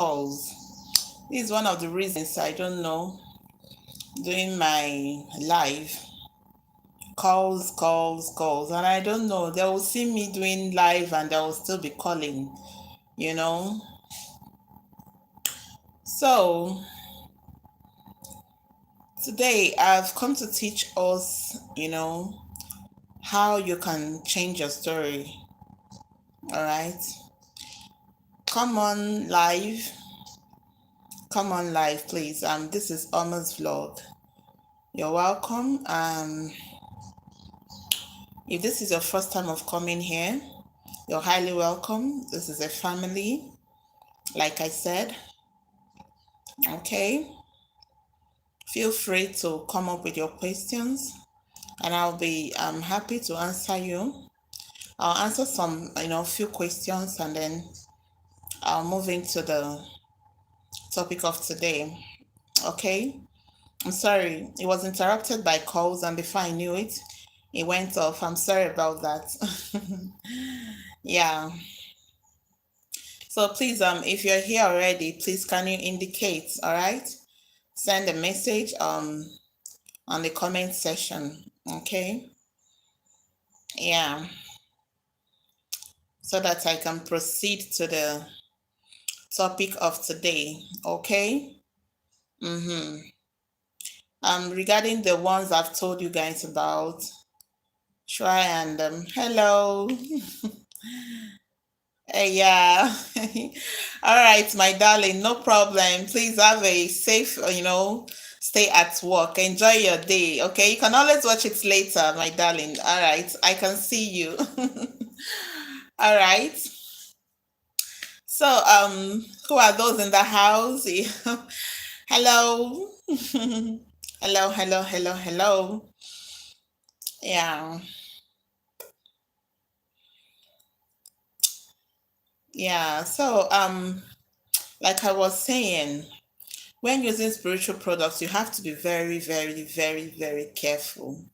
calls. This is one of the reasons I don't know doing my live calls, and I don't know. They will see me doing live and they will still be calling, you know. So today I've come to teach us, how you can change your story. All right. Come on live. Come on live, please. This is Oma's vlog. You're welcome. If this is your first time of coming here, you're highly welcome. This is a family, like I said. Okay. Feel free to come up with your questions, and I'll be happy to answer you. I'll answer some, few questions, and then I'll move into the topic of today. Okay. I'm sorry, it was interrupted by calls, and before I knew it, it went off. I'm sorry about that. Yeah. So please, if you're here already, please can you indicate, all right? Send a message on the comment section, okay? Yeah. So that I can proceed to the topic of today, okay? Regarding the ones I've told you guys about, try and hello. Yeah. All right, my darling, no problem. Please have a safe, stay at work. Enjoy your day. Okay. You can always watch it later, my darling. All right. I can see you. All right. So, who are those in the house? Hello. Hello, hello, hello, hello. Yeah. Yeah. So, like I was saying, when using spiritual products, you have to be very, very, very, very careful.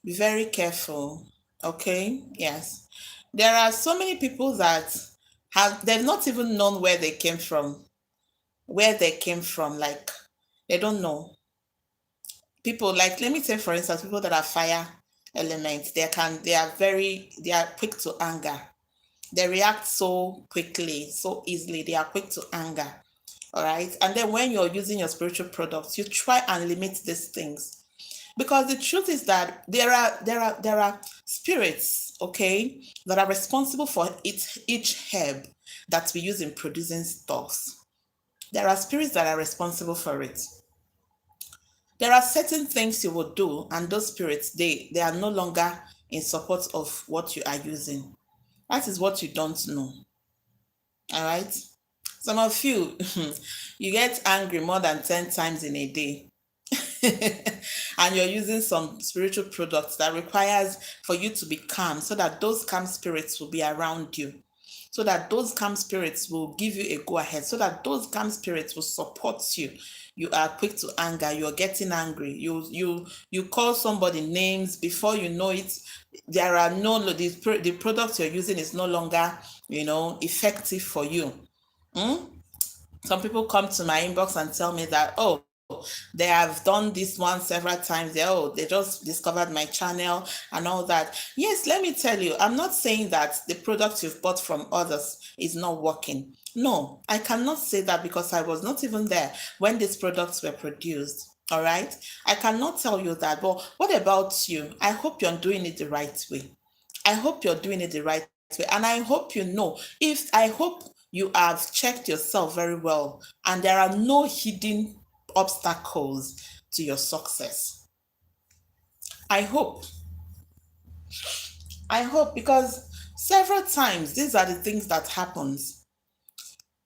Be very careful. Okay? Yes. There are so many people that they've not even known where they came from. Where they came from, like, they don't know. People, like, let me say, for instance, people that are fire elements, they are quick to anger. They react so quickly, so easily. They are quick to anger. All right. And then when you're using your spiritual products, you try and limit these things, because the truth is that there are spirits, okay, that are responsible for each herb that we use in producing stuffs. There are spirits that are responsible for it. There are certain things you will do, and those spirits, they are no longer in support of what you are using. That is what you don't know. All right. Some of you, you get angry more than 10 times in a day. And you're using some spiritual products that requires for you to be calm, so that those calm spirits will be around you, so that those calm spirits will give you a go ahead, so that those calm spirits will support you. You are quick to anger, you're getting angry, you call somebody names, before you know it, there are no the product you're using is no longer effective for you. Some people come to my inbox and tell me that, oh, they have done this one several times. They just discovered my channel and all that. Yes, let me tell you, I'm not saying that the product you've bought from others is not working. No, I cannot say that, because I was not even there when these products were produced. All right. I cannot tell you that. But what about you? I hope you're doing it the right way. I hope you're doing it the right way. And I hope I hope you have checked yourself very well, and there are no hidden obstacles to your success. I hope. Because several times these are the things that happens.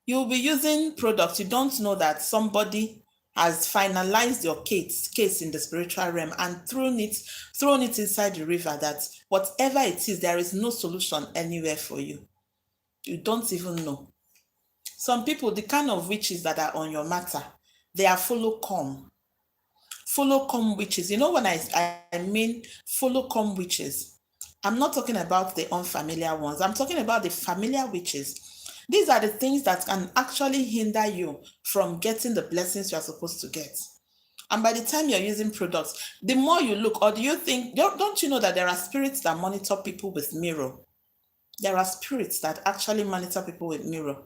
You'll be using products, you don't know that somebody has finalized your case in the spiritual realm and thrown it inside the river, that whatever it is, there is no solution anywhere for you. You don't even know. Some people, the kind of witches that are on your matter, they are follow come witches. You know, when I mean follow come witches, I'm not talking about the unfamiliar ones. I'm talking about the familiar witches. These are the things that can actually hinder you from getting the blessings you are supposed to get. And by the time you're using products, the more you look, or do you think, don't you know that there are spirits that monitor people with mirror? There are spirits that actually monitor people with mirror.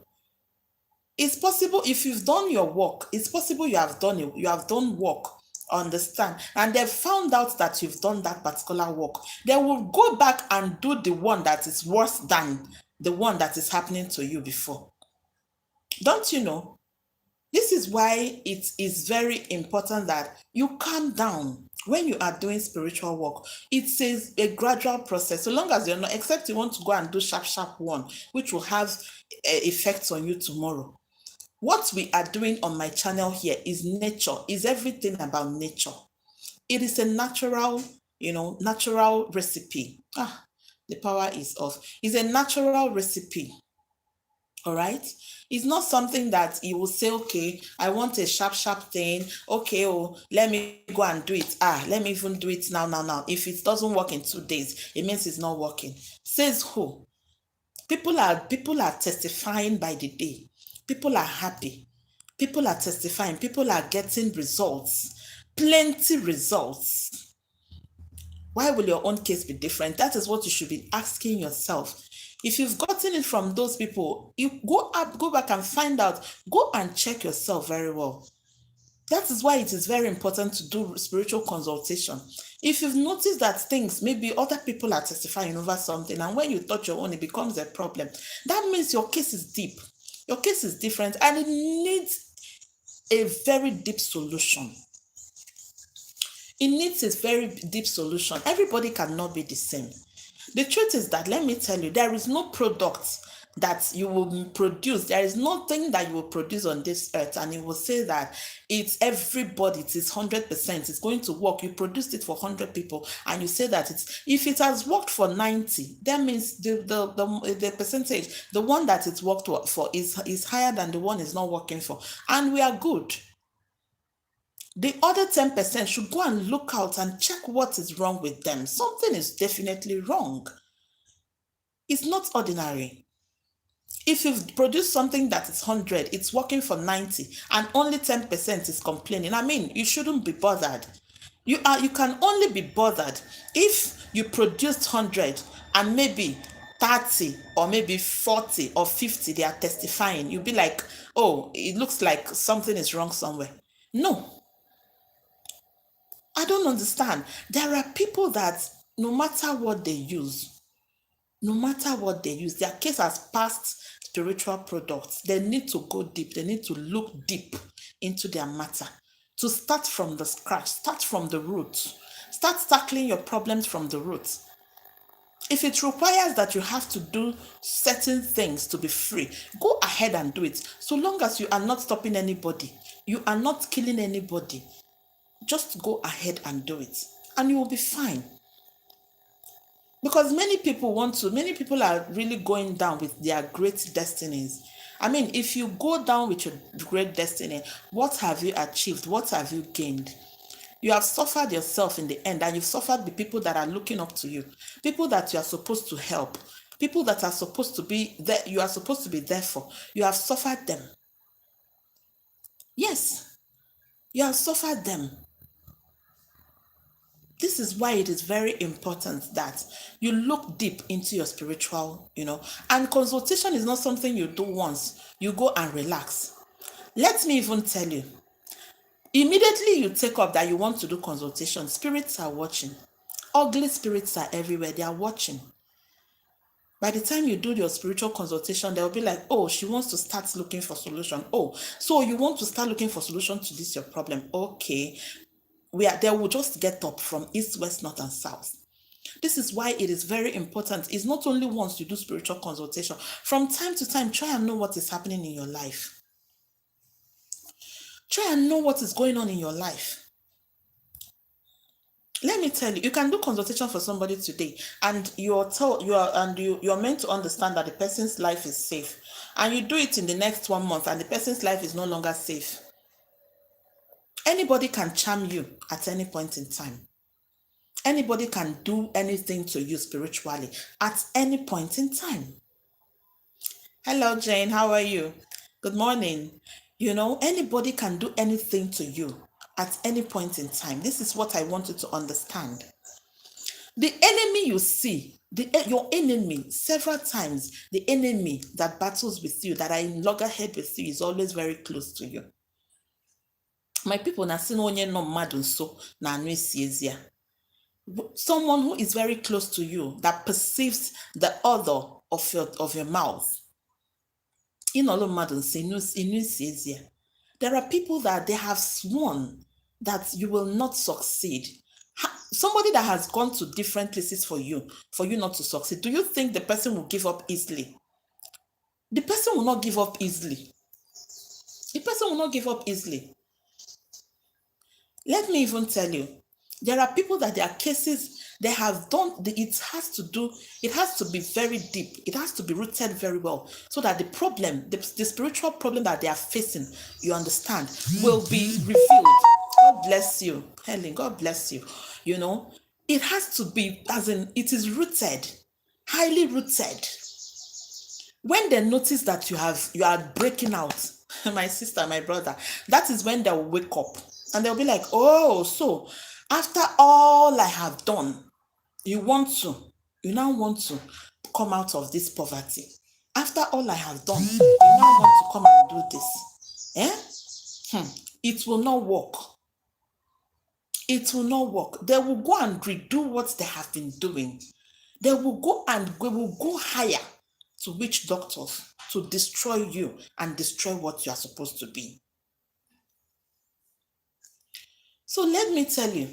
It's possible if you've done your work, it's possible you have done it, you have done work, understand, and they've found out that you've done that particular work. They will go back and do the one that is worse than the one that is happening to you before. Don't you know? This is why it is very important that you calm down when you are doing spiritual work. It's a gradual process. So long as you're not, except you want to go and do sharp one, which will have effects on you tomorrow. What we are doing on my channel here is nature, is everything about nature. It is a natural, natural recipe. The power is off. It's a natural recipe. All right. It's not something that you will say, okay, I want a sharp thing. Okay, oh, let me go and do it. Let me even do it now. If it doesn't work in 2 days, it means it's not working. Says who? People are testifying by the day. People are happy. People are testifying. People are getting results. Plenty results. Why will your own case be different? That is what you should be asking yourself. If you've gotten it from those people, you go back and find out. Go and check yourself very well. That is why it is very important to do spiritual consultation. If you've noticed that things, maybe other people are testifying over something, and when you touch your own, it becomes a problem, that means your case is deep. Your case is different, and it needs a very deep solution. It needs a very deep solution. Everybody cannot be the same. The truth is that, let me tell you, there is no product that you will produce. There is nothing that you will produce on this earth and you will say that it's everybody, it is 100%, it's going to work. You produced it for 100 people and you say that if it has worked for 90, that means the percentage, the one that it's worked for is higher than the one it's not working for. And we are good. The other 10% should go and look out and check what is wrong with them. Something is definitely wrong. It's not ordinary. If you've produced something that is 100, it's working for 90, and only 10% is complaining, I mean, you shouldn't be bothered. You can only be bothered if you produced 100 and maybe 30 or maybe 40 or 50, they are testifying. You'll be like, oh, it looks like something is wrong somewhere. No. I don't understand. There are people that no matter what they use, their case has passed spiritual products. They need to go deep. They need to look deep into their matter. To start from the scratch, start from the root. Start tackling your problems from the root. If it requires that you have to do certain things to be free, go ahead and do it. So long as you are not stopping anybody, you are not killing anybody, just go ahead and do it and you will be fine. Because many people are really going down with their great destinies. I mean, if you go down with your great destiny, what have you achieved? What have you gained? You have suffered yourself in the end, and you've suffered the people that are looking up to you, people that you are supposed to help, people that are supposed to be there, you are supposed to be there for. You have suffered them. Yes, you have suffered them. This is why it is very important that you look deep into your spiritual, and consultation is not something you do once. You go and relax. Let me even tell you, immediately you take up that you want to do consultation, spirits are watching. Ugly spirits are everywhere. They are watching. By the time you do your spiritual consultation, they'll be like, oh, she wants to start looking for solution. Oh, so you want to start looking for solution to this, your problem. Okay. They will just get up from east, west, north, and south. This is why it is very important. It's not only once you do spiritual consultation. From time to time, try and know what is happening in your life. Try and know what is going on in your life. Let me tell you, you can do consultation for somebody today, and you're meant to understand that the person's life is safe. And you do it in the next 1 month, and the person's life is no longer safe. Anybody can charm you at any point in time. Anybody can do anything to you spiritually at any point in time. Hello, Jane. How are you? Good morning. Anybody can do anything to you at any point in time. This is what I want you to understand. The enemy you see, your enemy, several times, the enemy that battles with you, that are in loggerhead with you, is always very close to you. My people, na sin onye no mmadụ nso na anụ esi ezi ya. Someone who is very close to you that perceives the odor of your mouth. Inolo mmadụ nso inu esi ezi ya. There are people that they have sworn that you will not succeed. Somebody that has gone to different places for you not to succeed, do you think the person will give up easily? The person will not give up easily. The person will not give up easily. Let me even tell you, there are people that their cases, they have done, it has to be very deep. It has to be rooted very well so that the problem, the spiritual problem that they are facing, you understand, will be revealed. God bless you. Helen, God bless you. It has to be, as in, it is rooted, highly rooted. When they notice that you are breaking out, my sister, my brother, that is when they'll wake up and they'll be like, oh, so after all I have done, you now want to come out of this poverty. After all I have done, you now want to come and do this. It will not work. It will not work. They will go and redo what they have been doing. They will go higher to witch doctors to destroy you and destroy what you are supposed to be. So let me tell you,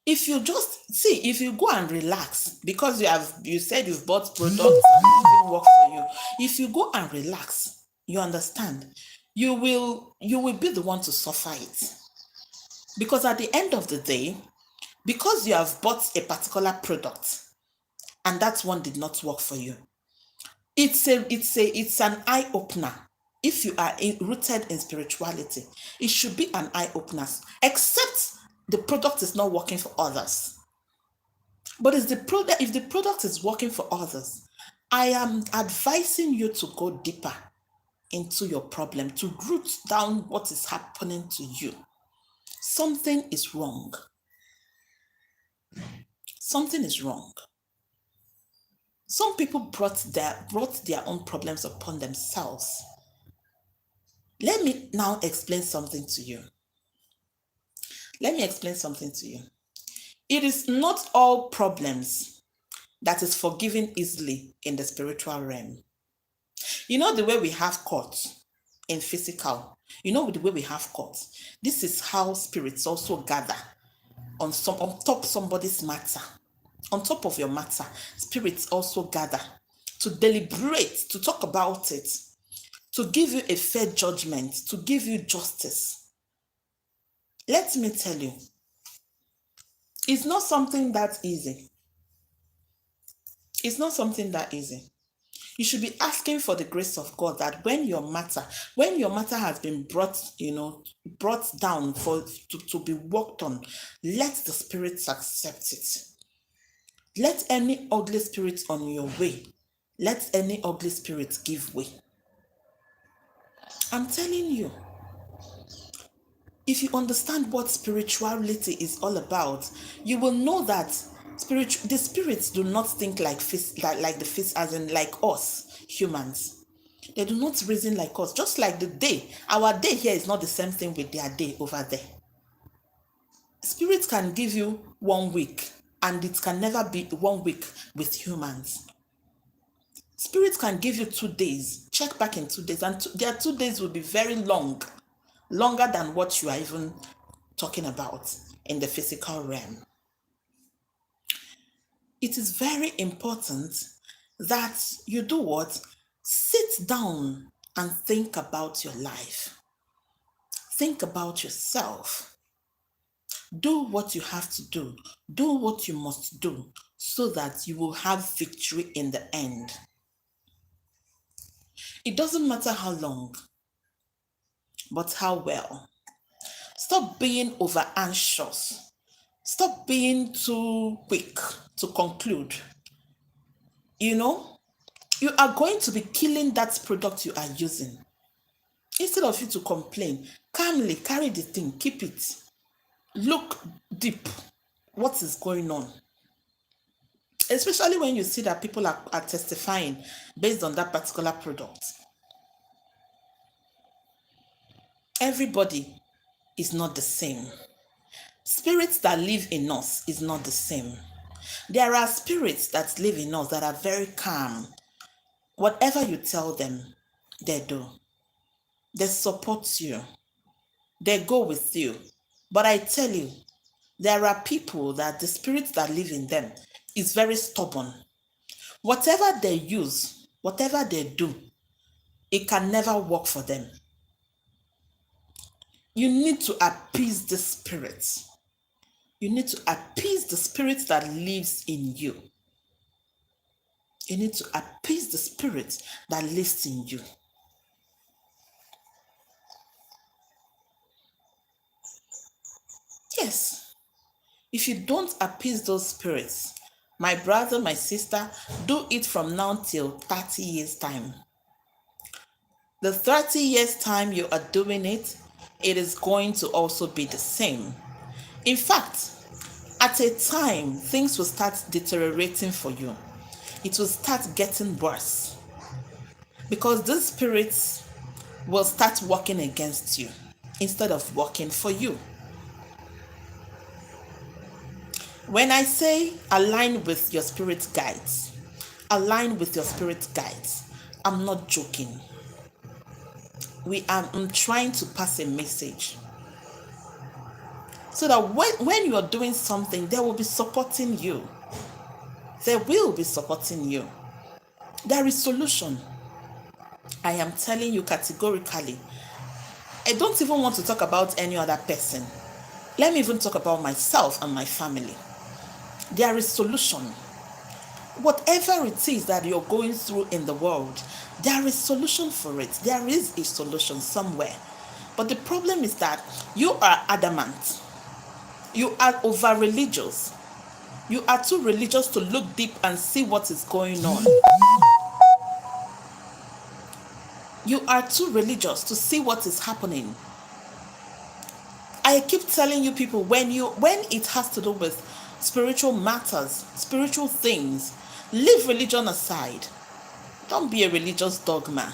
if you go and relax, because you said you've bought products and it didn't work for you, if you go and relax, you understand, you will be the one to suffer it. Because at the end of the day, because you have bought a particular product and that one did not work for you, it's an eye-opener. If you are rooted in spirituality, it should be an eye-opener, except the product is not working for others. But if the product is working for others, I am advising you to go deeper into your problem, to root down what is happening to you. Something is wrong. Something is wrong. Some people brought their own problems upon themselves. Let me now explain something to you. It is not all problems that is forgiven easily in the spiritual realm. You know the way we have courts in physical. You know the way we have courts. This is how spirits also gather on top somebody's matter. On top of your matter, spirits also gather to deliberate, to talk about it, to give you a fair judgment, to give you justice. Let me tell you, it's not something that easy. It's not something that easy. You should be asking for the grace of God that when your matter has been brought down to be worked on, let the spirits accept it. Let any ugly spirit on your way, let any ugly spirit give way. I'm telling you, if you understand what spirituality is all about, you will know that the spirits do not think like the fish, as in like us humans. They do not reason like us. Just like the day, our day here is not the same thing with their day over there. Spirits can give you 1 week, and it can never be 1 week with humans. Spirits can give you 2 days. Check back in 2 days, and their 2 days will be very long, longer than what you are even talking about in the physical realm. It is very important that you do what? Sit down and think about your life. Think about yourself. Do what you have to do. Do what you must do so that you will have victory in the end. It doesn't matter how long, but how well. Stop being over anxious. Stop being too quick to conclude. You are going to be killing that product you are using. Instead of you to complain, calmly carry the thing, keep it. Look deep. What is going on? Especially when you see that people are testifying based on that particular product. Everybody is not the same. Spirits that live in us is not the same. There are spirits that live in us that are very calm. Whatever you tell them, they do. They support you. They go with you. But I tell you, there are people that the spirits that live in them is very stubborn. Whatever they use, whatever they do, it can never work for them. You need to appease the spirits. You need to appease the spirit that lives in you. You need to appease the spirit that lives in you. Yes. If you don't appease those spirits, my brother, my sister, do it from now till 30 years time. The 30 years time you are doing it, it is going to also be the same. In fact, at a time, things will start deteriorating for you. It will start getting worse because these spirits will start working against you instead of working for you. When I say align with your spirit guides, align with your spirit guides, I'm not joking. I'm trying to pass a message so that when you are doing something, they will be supporting you. They will be supporting you. There is solution. I am telling you categorically. I don't even want to talk about any other person. Let me even talk about myself and my family. There is solution. Whatever it is that you're going through in the world, there is solution for it. There is a solution somewhere. But the problem is that you are adamant. You are over religious. You are too religious to look deep and see what is going on. You are too religious to see what is happening. I keep telling you people, when it has to do with spiritual matters, spiritual things, leave religion aside. Don't be a religious dogma.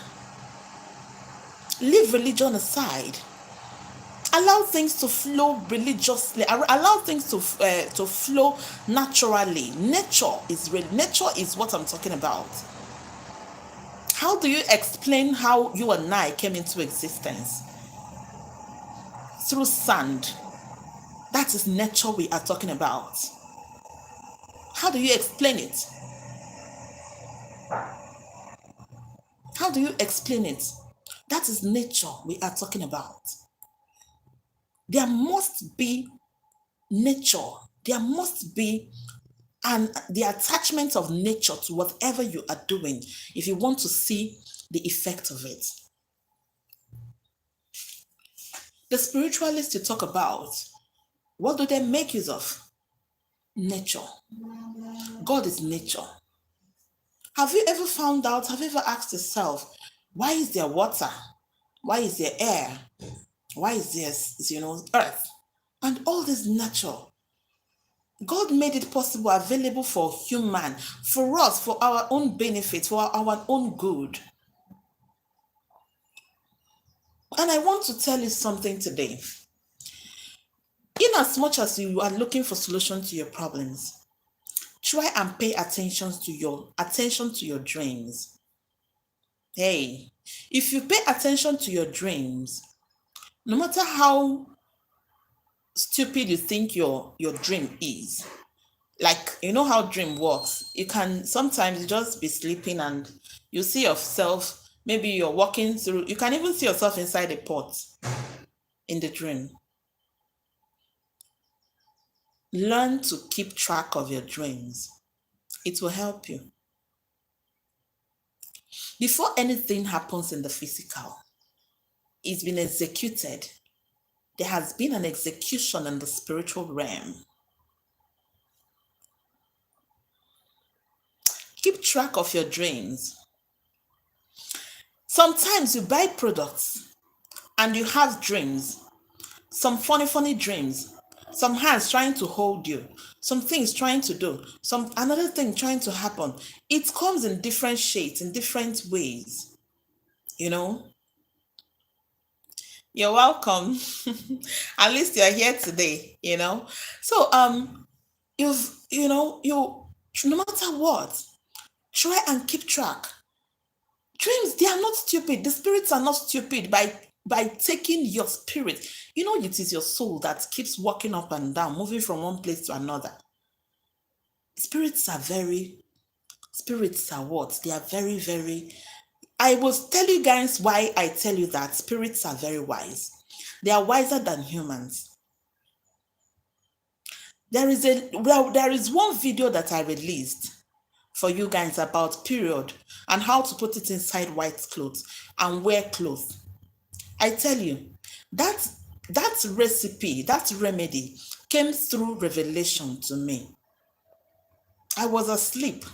Leave religion aside. Allow things to flow religiously. Allow things to flow naturally. Nature is what I'm talking about. How do you explain how you and I came into existence? Through sand. That is nature we are talking about. How do you explain it? How do you explain it? That is nature we are talking about. There must be nature. There must be the attachment of nature to whatever you are doing if you want to see the effect of it. The spiritualists you talk about, what do they make use of? Nature. God is nature. Have you ever asked yourself, why is there water? Why is there air? Why is there, earth? And all this nature. God made it possible, available for human, for us, for our own benefit, for our own good. And I want to tell you something today. In as much as you are looking for solutions to your problems, try and pay attention to your dreams. Hey, if you pay attention to your dreams, no matter how stupid you think your dream is, like how dream works, you can sometimes just be sleeping and you see yourself, maybe you're walking through, you can even see yourself inside a pot in the dream. Learn to keep track of your dreams. It will help you. Before anything happens in the physical, it's been executed. There has been an execution in the spiritual realm. Keep track of your dreams. Sometimes you buy products and you have dreams, some funny, funny dreams, some hands trying to hold you, some things trying to do, some another thing trying to happen. It comes in different shades, in different ways, you know. You're welcome. At least you're here today, you know. So you no matter what, try and keep track. Dreams, they are not stupid. The spirits are not stupid by taking your spirit. You know, it is your soul that keeps walking up and down, moving from one place to another. Spirits are very, spirits are what? They are very, very. I will tell you guys why I tell you that spirits are very wise. They are wiser than humans. There is one video that I released for you guys about period and how to put it inside white clothes and wear clothes. I tell you, that that recipe, that remedy came through revelation to me. I was asleep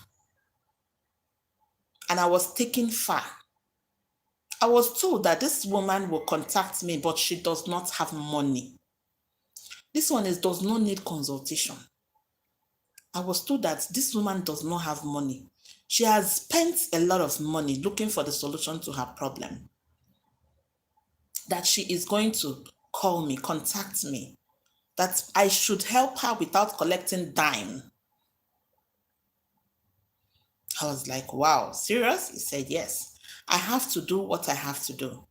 and I was taken far. I was told that this woman will contact me, but she does not have money. This one does not need consultation. I was told that this woman does not have money. She has spent a lot of money looking for the solution to her problem. That she is going to call me, contact me, that I should help her without collecting dime. I was like, wow, serious? He said, yes. I have to do what I have to do.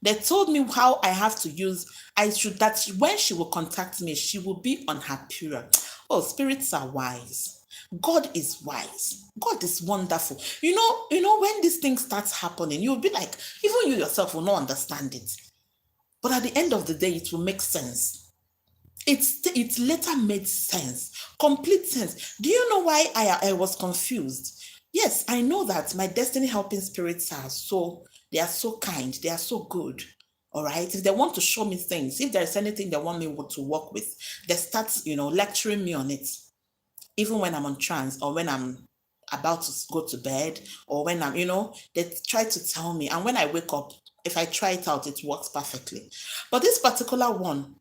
They told me how I have to use, that when she will contact me, she will be on her period. Oh, spirits are wise. God is wise. God is wonderful. When this thing starts happening, you'll be like, even you yourself will not understand it. But at the end of the day, it will make sense. It later made sense, complete sense. Do you know why I was confused? Yes, I know that my destiny helping spirits they are so kind, they are so good. All right. If they want to show me things, if there's anything they want me to work with, they start, lecturing me on it. Even when I'm on trance or when I'm about to go to bed or when they try to tell me. And when I wake up, if I try it out, it works perfectly. But this particular one,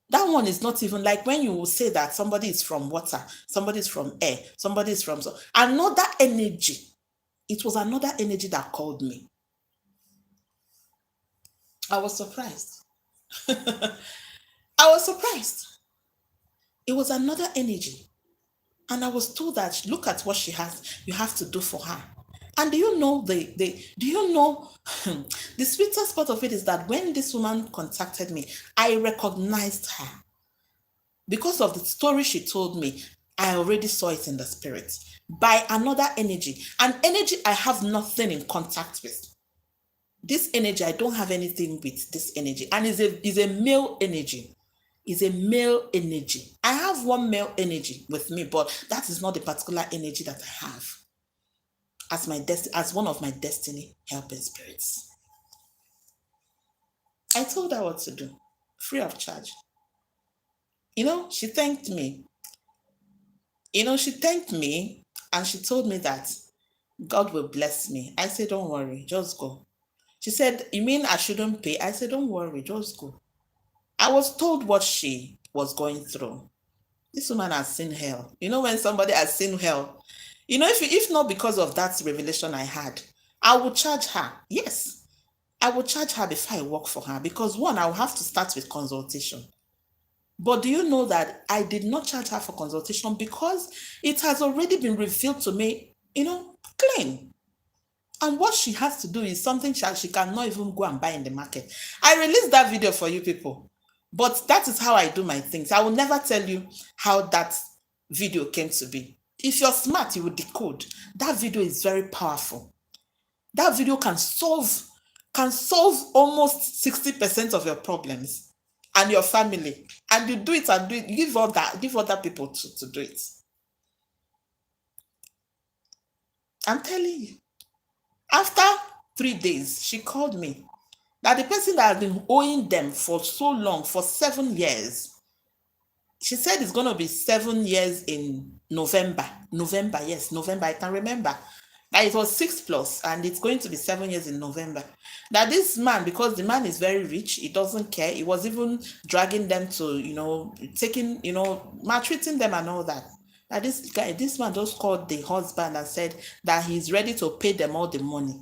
that one is not even like when you will say that somebody is from water, somebody is from air, somebody is from another energy. It was another energy that called me. I was surprised. I was surprised. It was another energy. And I was told that look at what she has, you have to do for her. And do you know the sweetest part of it is that when this woman contacted me, I recognized her. Because of the story she told me, I already saw it in the spirit by another energy, an energy I have nothing in contact with. This energy, I don't have anything with this energy, and is a male energy. Is a male energy. I have one male energy with me, but that is not the particular energy that I have as one of my destiny helping spirits. I told her what to do, free of charge. She thanked me. She thanked me and she told me that God will bless me. I said, don't worry, just go. She said, you mean I shouldn't pay? I said, don't worry, just go. I was told what she was going through. This woman has seen hell. When somebody has seen hell, if not because of that revelation I had, I would charge her. Yes, I would charge her before I work for her because one, I will have to start with consultation. But do you know that I did not charge her for consultation because it has already been revealed to me, clean. And what she has to do is something she cannot even go and buy in the market. I released that video for you people. But that is how I do my things. I will never tell you how that video came to be. If you're smart, you will decode. That video is very powerful. That video can solve almost 60% of your problems and your family. And you do it and do it. Give other people to do it. I'm telling you. After 3 days, she called me. That the person that has been owing them for so long, for 7 years, she said it's going to be 7 years in November. November, yes, November, I can remember. That it was 6 plus, and it's going to be 7 years in November. That this man, because the man is very rich, he doesn't care. He was even dragging them to, taking, maltreating them and all that. That this guy, this man just called the husband and said that he's ready to pay them all the money.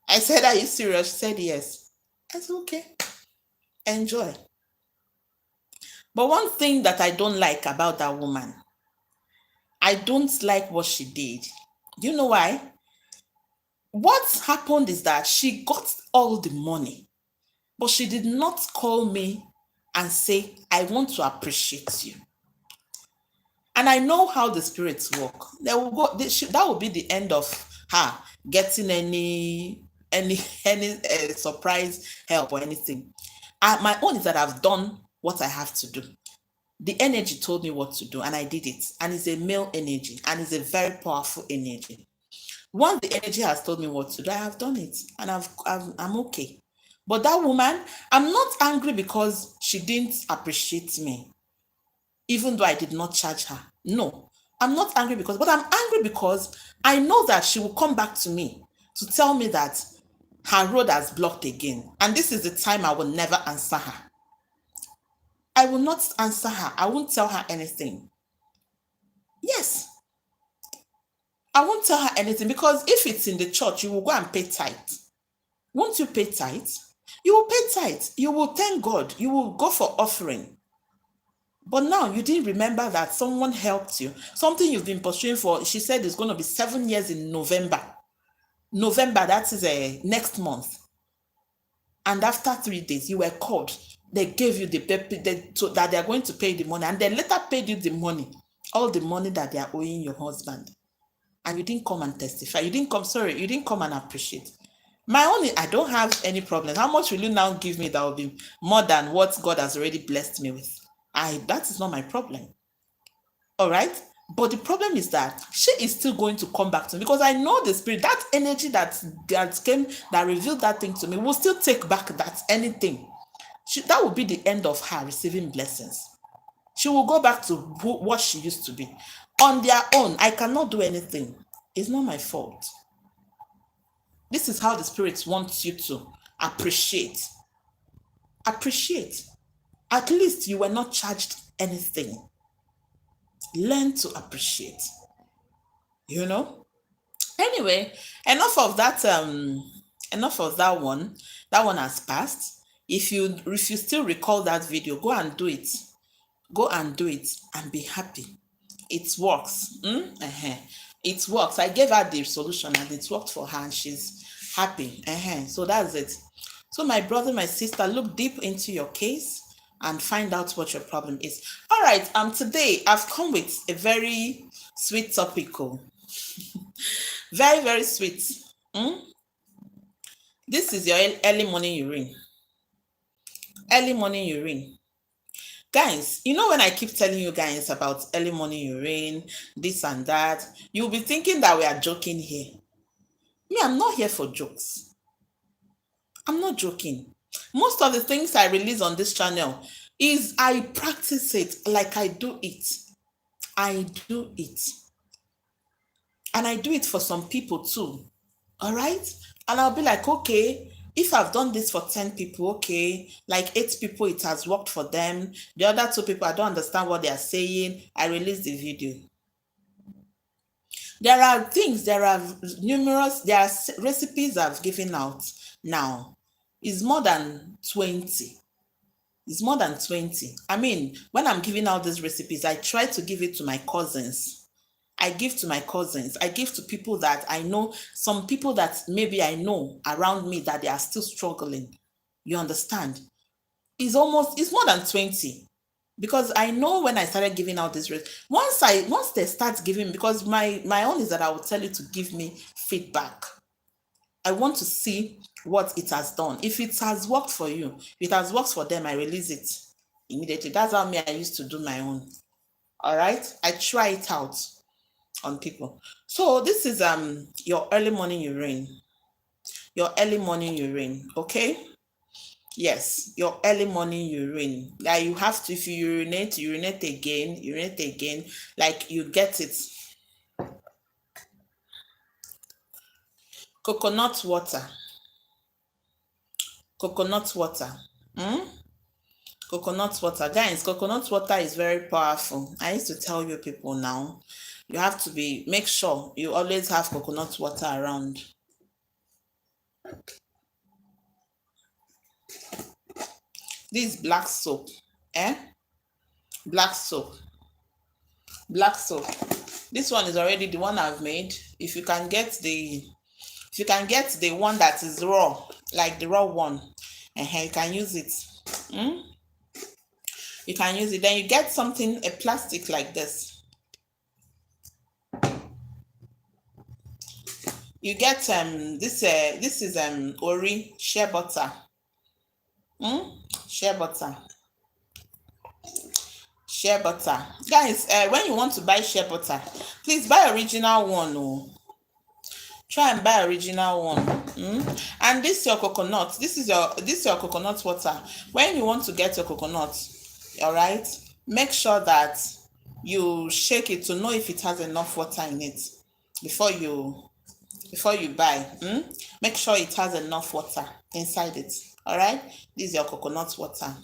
I said, "Are you serious?" She said, "Yes." I said, "Okay, enjoy." But one thing that I don't like about that woman, I don't like what she did. Do you know why? What happened is that she got all the money, but she did not call me and say, "I want to appreciate you." And I know how the spirits work. They will go. That will be the end of her getting any surprise help or anything. My own is that I've done what I have to do. The energy told me what to do, and I did it. And it's a male energy, and it's a very powerful energy. Once the energy has told me what to do, I have done it, and I'm okay. But that woman, I'm not angry because she didn't appreciate me, even though I did not charge her. No, I'm not angry but I'm angry because I know that she will come back to me to tell me that her road has blocked again. And this is the time I will never answer her. I will not answer her. I won't tell her anything. Yes, I won't tell her anything, because if it's in the church, you will go and pay tithe. Won't you pay tithe? You will pay tithe. You will thank God. You will go for offering. But now you didn't remember that someone helped you. Something you've been pursuing for, she said it's going to be 7 years in November. November, that is next month. And after 3 days, you were called. They gave you the paper that they are going to pay the money. And they later paid you the money. All the money that they are owing your husband. And you didn't come and testify. You didn't come and appreciate. My only, I don't have any problem. How much will you now give me that will be more than what God has already blessed me with? That is not my problem. All right? But the problem is that she is still going to come back to me, because I know the spirit, that energy that came, that revealed that thing to me, will still take back that anything. That will be the end of her receiving blessings. She will go back to what she used to be. On their own, I cannot do anything. It's not my fault. This is how the spirits wants you to appreciate. Appreciate. At least you were not charged anything. Learn to appreciate. Anyway, enough of that one. That one has passed. If you still recall that video, go and do it. Go and do it and be happy. It works. It works. I gave her the solution and it worked for her, and she's happy. So that's it. So my brother, my sister, look deep into your case and find out what your problem is. All right. Today I've come with a very sweet topic. Very, very sweet. This is your early morning urine. Early morning urine. Guys, when I keep telling you guys about early morning urine, this and that, you'll be thinking that we are joking here. Me, I'm not here for jokes. I'm not joking. Most of the things I release on this channel is I practice it, like I do it. I do it. And I do it for some people too. All right? And I'll be like, okay, if I've done this for 10 people, okay, like 8 people, it has worked for them. The other 2 people, I don't understand what they are saying. I release the video. There are recipes I've given out now. It's more than 20. It's more than 20. I mean, when I'm giving out these recipes, I try to give it to my cousins. I give to my cousins. I give to people that I know, some people that maybe I know around me that they are still struggling. You understand? It's more than 20. Because I know when I started giving out this once they start giving, because my own is that I will tell you to give me feedback. I want to see what it has done. If it has worked for you, if it has worked for them, I release it immediately. That's how I used to do my own. All right? I try it out on people. So this is your early morning urine. Your early morning urine, okay? Yes, your early morning urine. Like you have to, if you urinate again, like you get it. Coconut water. Coconut water. Hmm? Coconut water. Guys, coconut water is very powerful. I used to tell you people now, you have to make sure you always have coconut water around. This black soap. Eh? Black soap. Black soap. This one is already the one I've made. If you can get the one that is raw, like the raw one, you can use it. Hmm? You can use it. Then you get something, a plastic like this. You get this is ori shea butter. Shea butter. Shea butter. Guys, when you want to buy shea butter, please buy original one. Oh. Try and buy original one. And this your coconut. This is your coconut water. When you want to get your coconut, all right, make sure that you shake it to know if it has enough water in it before you buy. Make sure it has enough water inside it. All right, this is your coconut water.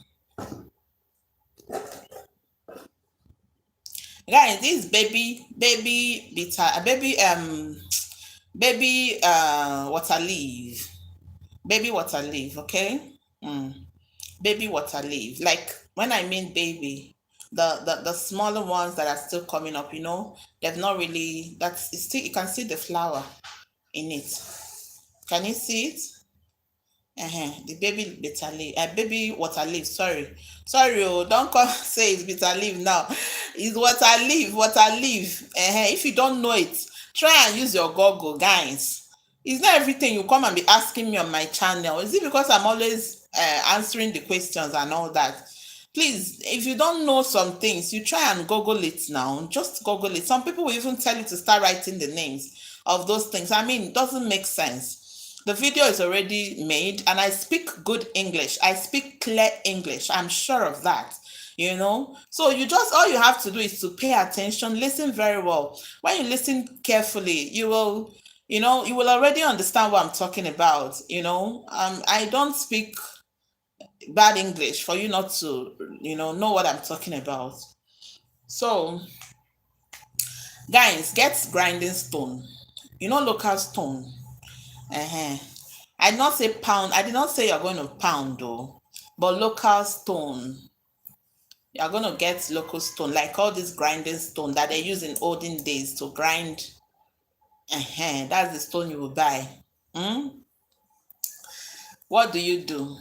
Guys, this baby bitter baby water leaf. Baby water leaf, okay? Baby water leaf. Like when I mean baby, the smaller ones that are still coming up, they've not really, it's still, you can see the flower in it. Can you see it? The baby bitter leaf, baby water leaf. Sorry, oh, don't come say it's bitter leaf now. It's water leaf, If you don't know it, try and use your Google, guys. It's not everything you come and be asking me on my channel. Is it because I'm always answering the questions and all that? Please, if you don't know some things, you try and Google it now. Just Google it. Some people will even tell you to start writing the names of those things. I mean, it doesn't make sense. The video is already made and I speak good English. I speak clear English. I'm sure of that. So all you have to do is to pay attention, listen very well. When you listen carefully, you will already understand what I'm talking about. I don't speak bad English for you not to, know what I'm talking about. So, guys, get grinding stone. Local stone. I did not say pound. I did not say you're going to pound though, but local stone. You're going to get local stone, like all this grinding stone that they use in olden days to grind. That's the stone you will buy. What do you do?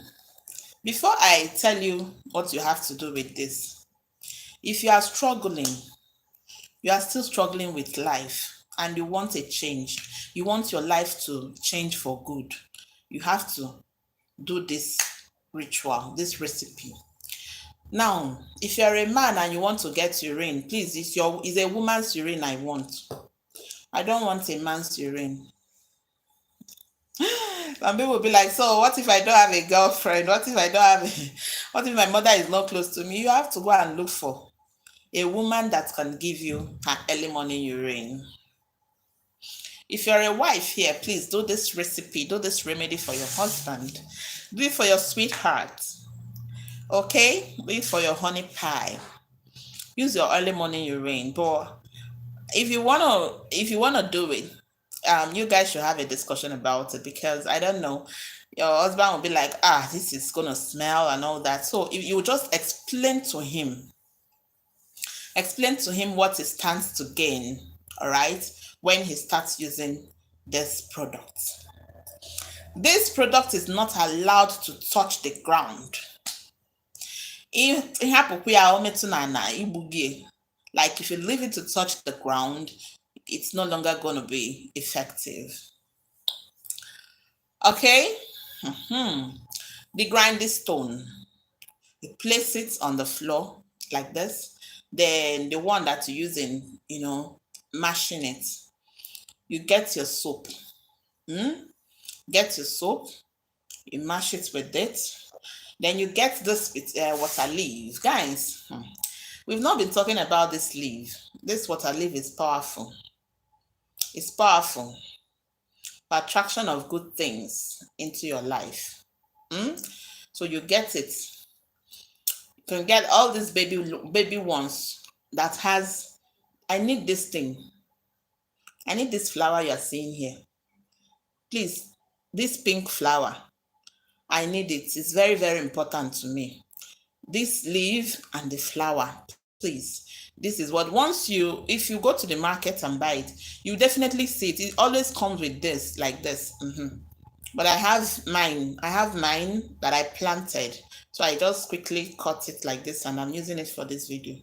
Before I tell you what you have to do with this, if you are struggling, you are still struggling with life and you want a change, you want your life to change for good, you have to do this ritual, this recipe. Now, if you're a man and you want to get urine, please, it's a woman's urine I want. I don't want a man's urine. Some people will be like, so what if I don't have a girlfriend? What if my mother is not close to me? You have to go and look for a woman that can give you her early morning urine. If you're a wife here, please do this recipe, do this remedy for your husband. Do it for your sweetheart. Okay? Do it for your honey pie. Use your early morning urine. But if you wanna do it, you guys should have a discussion about it, because I don't know, your husband will be like, this is gonna smell and all that. So if you just explain to him what he stands to gain, all right, when he starts using this product. This product is not allowed to touch the ground. Like if you leave it to touch the ground, it's no longer going to be effective. Okay? The grinding stone, you place it on the floor like this. Then the one that you're using, mashing it, you get your soap. Get your soap, you mash it with it. Then you get this water leaf. Guys, we've not been talking about this leaf. This water leaf is powerful. It's powerful. attraction of good things into your life. So you get it. You can get all these baby ones that has, I need this thing. I need this flower you're seeing here. Please, this pink flower, I need it. It's very, very important to me. This leaf and the flower, please. This is what, once you, if you go to the market and buy it, you definitely see it. It always comes with this, like this. But I have mine. I have mine that I planted. So I just quickly cut it like this and I'm using it for this video.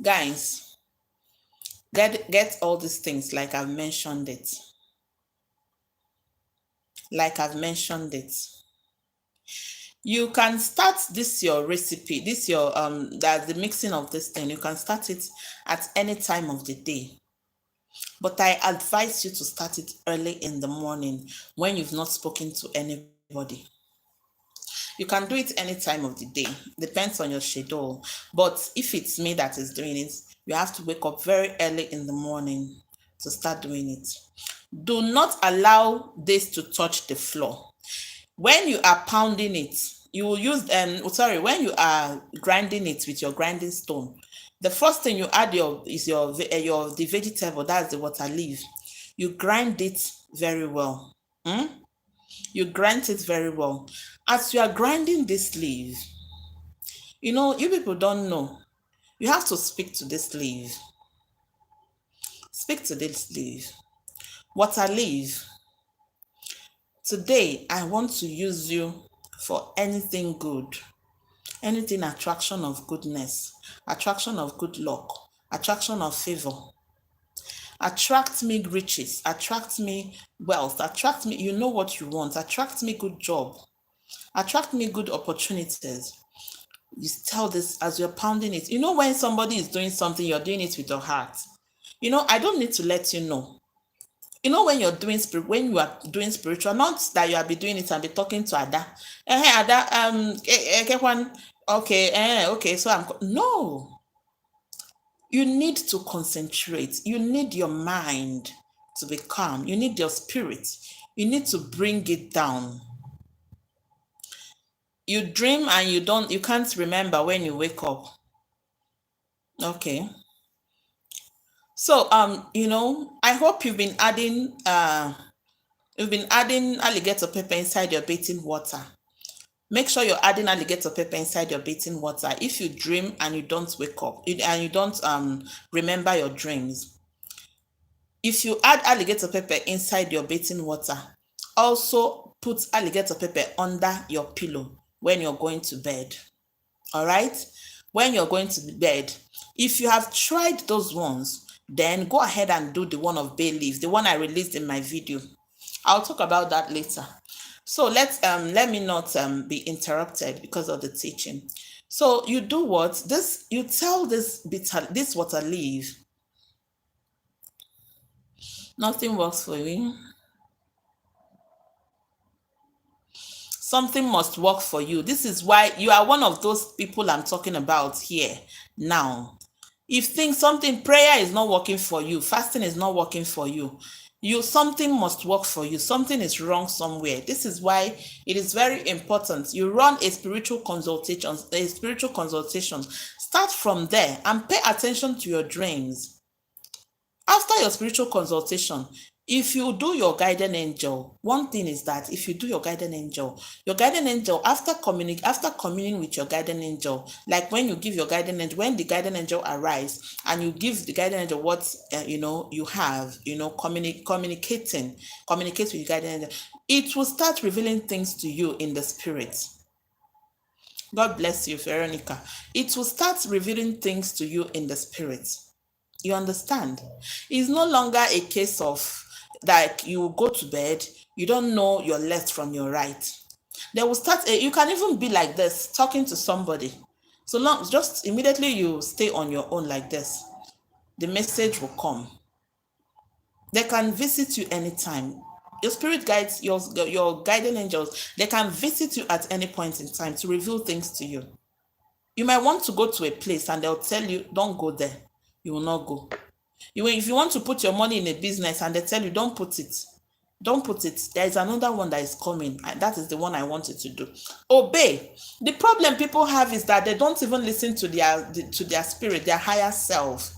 Guys, get all these things like I've mentioned it. Like I've mentioned it. You can start this your recipe, this your that the mixing of this thing. You can start it at any time of the day. But I advise you to start it early in the morning when you've not spoken to anybody. You can do it any time of the day, depends on your schedule. But if it's me that is doing it, you have to wake up very early in the morning to start doing it. Do not allow this to touch the floor. When you are pounding it, you will use when you are grinding it with your grinding stone, the first thing you add is the vegetable, that's the water leaf. You grind it very well. You grind it very well. As you are grinding this leaf, you people don't know. You have to speak to this leaf. Speak to this leaf. Water leaf. Today, I want to use you for anything good. Anything attraction of goodness, attraction of good luck, attraction of favor. Attract me riches, attract me wealth, attract me, you know what you want, attract me good job, attract me good opportunities. You tell this as you're pounding it. When somebody is doing something, you're doing it with your heart. I don't need to let you know. When you are doing spiritual, not that you will be doing it and be talking to Ada. Hey, Ada, okay, so no. You need to concentrate. You need your mind to be calm. You need your spirit. You need to bring it down. You dream and you can't remember when you wake up. Okay. So, I hope you've been adding alligator pepper inside your bathing water. Make sure you're adding alligator pepper inside your bathing water. If you dream and you don't wake up and you don't remember your dreams, if you add alligator pepper inside your bathing water, also put alligator pepper under your pillow when you're going to bed. All right? When you're going to bed, if you have tried those ones, then go ahead and do the one of bay leaves, the one I released in my video. I'll talk about that later. So let me not be interrupted because of the teaching. So you do what? You tell this water leaf, nothing works for you. Something must work for you. This is why you are one of those people I'm talking about here now. If prayer is not working for you, fasting is not working for you, something must work for you. Something is wrong somewhere. This is why it is very important. You run a spiritual consultation. Start from there and pay attention to your dreams. After your spiritual consultation, if you do your guardian angel, one thing is that if you do your guardian angel, after communing with your guardian angel, like when you give your guardian angel, when the guardian angel arrives and you give the guardian angel what you have, communicate with your guardian angel, it will start revealing things to you in the spirit. God bless you, Veronica. It will start revealing things to you in the spirit. You understand? It's no longer a case of like you go to bed, you don't know your left from your right. They will you can even be like this, talking to somebody. So long, just immediately you stay on your own like this, the message will come. They can visit you anytime. Your spirit guides, your guiding angels, they can visit you at any point in time to reveal things to you. You might want to go to a place and they'll tell you, don't go there. You will not go. If you want to put your money in a business and they tell you don't put it, don't put it. There is another one that is coming, and that is the one I wanted to do. Obey. The problem people have is that they don't even listen to their spirit, their higher self.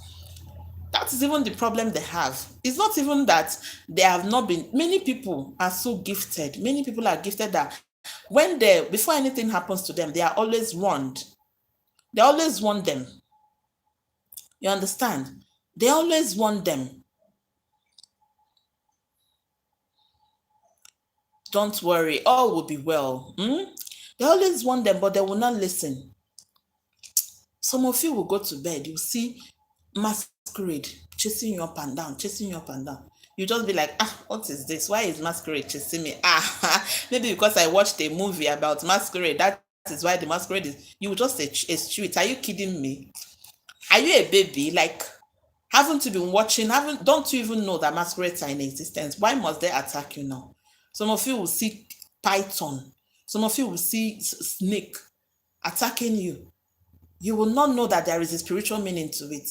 That is even the problem they have. It's not even that they have not been. Many people are so gifted. Many people are gifted that before anything happens to them, they are always warned. They always warn them. You understand? They always warn them. Don't worry, all will be well. They always warn them, but they will not listen. Some of you will go to bed, you see masquerade chasing you up and down, chasing you up and down. You just be like, what is this? Why is masquerade chasing me? Maybe because I watched a movie about masquerade. That is why the masquerade is. You just eschew it. Are you kidding me? Are you a baby? Like, haven't you been watching? Don't you even know that masquerades are in existence? Why must they attack you now? Some of you will see python. Some of you will see snake attacking you. You will not know that there is a spiritual meaning to it.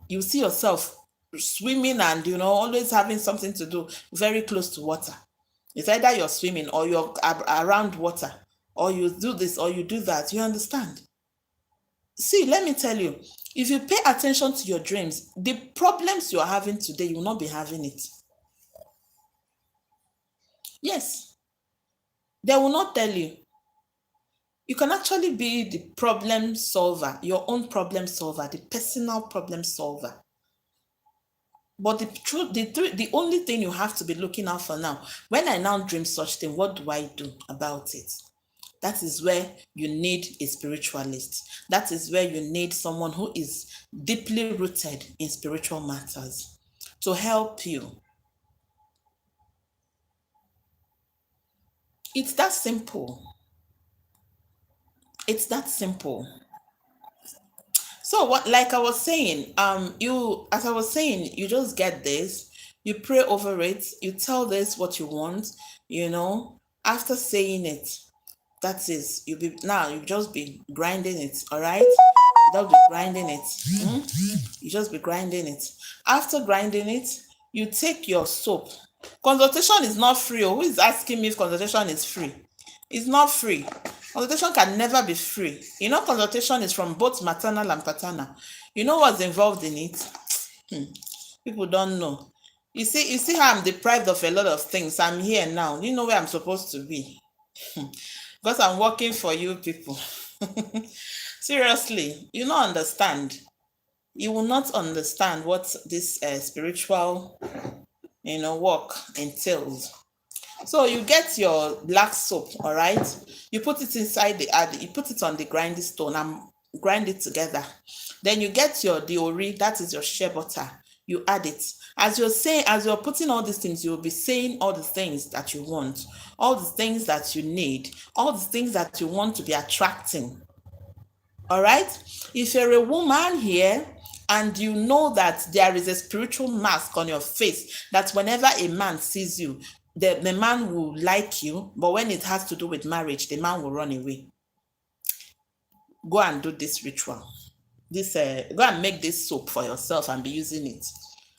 You see yourself swimming and, always having something to do very close to water. It's either you're swimming or you're around water, or you do this or you do that. You understand? See, let me tell you, if you pay attention to your dreams, the problems you're having today, you will not be having it. Yes. They will not tell you. You can actually be the problem solver, your own problem solver, the personal problem solver. But the only thing you have to be looking out for now, when I now dream such thing, what do I do about it? That is where you need a spiritualist. That is where you need someone who is deeply rooted in spiritual matters to help you. It's that simple. It's that simple. So what, like I was saying, you just get this, you pray over it, you tell this what you want, after saying it, that is, you just be grinding it, all right? You just be grinding it. You just be grinding it. After grinding it, you take your soap. Consultation is not free. Who is asking me if consultation is free? It's not free. Consultation can never be free. Consultation is from both maternal and paternal. You know what's involved in it? People don't know. You see how I'm deprived of a lot of things. I'm here now. You know where I'm supposed to be. Because I'm working for you people. Seriously, you don't understand. You will not understand what this spiritual, work entails. So you get your black soap, all right? You put it inside you put it on the grinding stone and grind it together. Then you get the ori, that is your shea butter. You add it. As you're putting all these things, you'll be saying all the things that you want, all the things that you need, all the things that you want to be attracting. All right? If you're a woman here and you know that there is a spiritual mask on your face, that whenever a man sees you, the man will like you, but when it has to do with marriage, the man will run away. Go and do this ritual. Go and make this soap for yourself and be using it.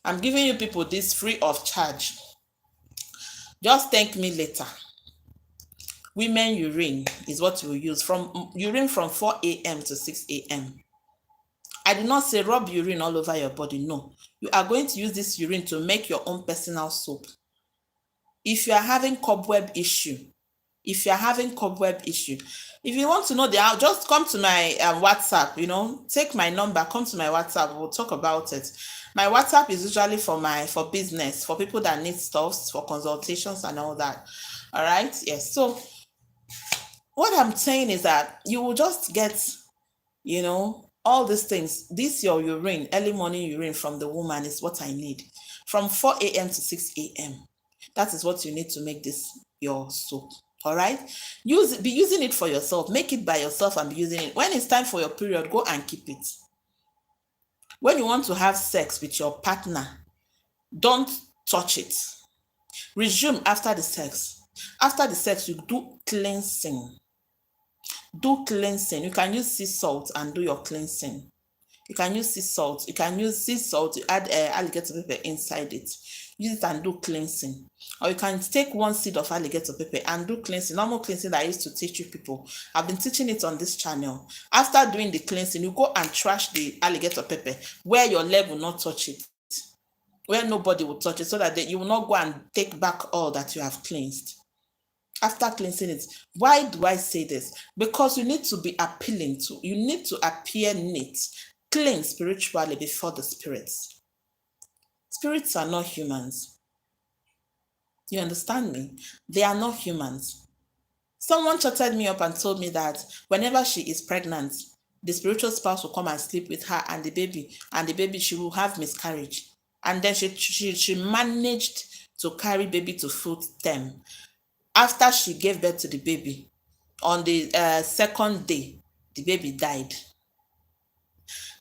I'm giving you people this free of charge. Just thank me later. Women urine is what you will use. From urine from 4 a.m. to 6 a.m. I did not say rub urine all over your body. No. You are going to use this urine to make your own personal soap. If you are having cobweb issue, if you want to know just come to my WhatsApp, take my number, come to my WhatsApp, we'll talk about it. My WhatsApp is usually for business, for people that need stuff, for consultations and all that. All right? Yes. So what I'm saying is that you will just get, all these things. This your urine, early morning urine from the woman is what I need. From 4 a.m. to 6 a.m. That is what you need to make this your soap. All right? Be using it for yourself. Make it by yourself and be using it. When it's time for your period, go and keep it. When you want to have sex with your partner, don't touch it. Resume after the sex. After the sex, you do cleansing. Do cleansing. You can use sea salt and do your cleansing. You can use sea salt. You can use sea salt. You add alligator pepper inside it. Use it and do cleansing. Or you can take one seed of alligator pepper and do cleansing. Normal cleansing that I used to teach you people. I've been teaching it on this channel. After doing the cleansing, you go and trash the alligator pepper where your leg will not touch it, where nobody will touch it, so that you will not go and take back all that you have cleansed. After cleansing it, why do I say this? Because you need to be appealing to, you need to appear neat, clean spiritually before the spirits. Spirits are not humans. You understand me? They are not humans. Someone chatted me up and told me that whenever she is pregnant, the spiritual spouse will come and sleep with her and the baby she will have miscarriage. And then she managed to carry baby to full term. After she gave birth to the baby, on the second day, the baby died.